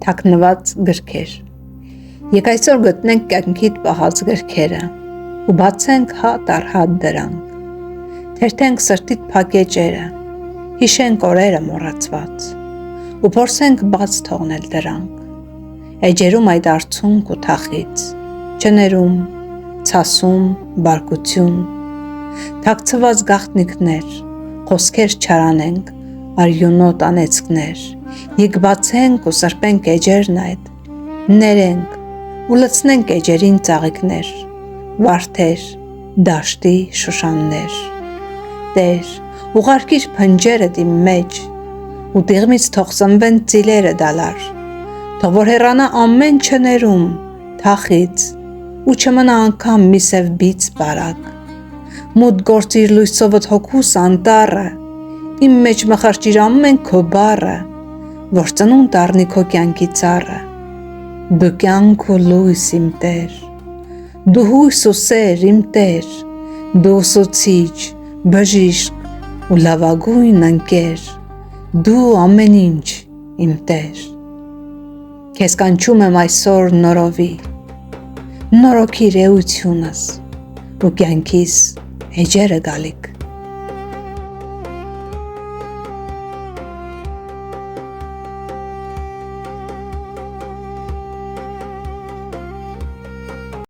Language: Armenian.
թաքնված գրքեր։ Եկ այսօր գտնենք կյանքիդ պահած գրքերը ու բացենք հատ առ հատ դրանք, թերթենք սրտիդ փակ էջերը, հիշենք օրերը մոռացված ու փորձենք բաց թողնել դրանք, էջերում այդ արցունք ու թախից, չներում, ցասում, բարկություն, թաքցված գաղտնիքներ, խոսքեր չարանենք, արյունոտ անեծքներ, եկ բացենք ու սրբենք էջերն այդ, ներենք ու լցնենք էջերին ծաղիկներ, վարդեր, դաշտի շուշաններ, Տեր, ուղարկիր փնջերդ իմ մեջ, ու դեղմից թող սնվեն ծիլերը դալար, թող որ հեռանա ամեն չներում, թախից, ու չմնա անգամ մի սև բիծ բարակ, մութ գործիր լույսովդ հոգուս անտառը, իմ մեջ մխրճիր ամեն քո բառը, որ ծնունդ առնի քո կյանքի ծառը, դու կյանք ու լույս իմ Տեր, դու հույս ու սեր իմ Տեր, դու ուսուցիչ, բժիշկ ու լավագույն ընկեր, դու ամեն ինչ իմ Տեր, քեզ կանչում եմ այսօր նորովի, նորոգիր էությունս ու կյանքիս էջերը գալիք,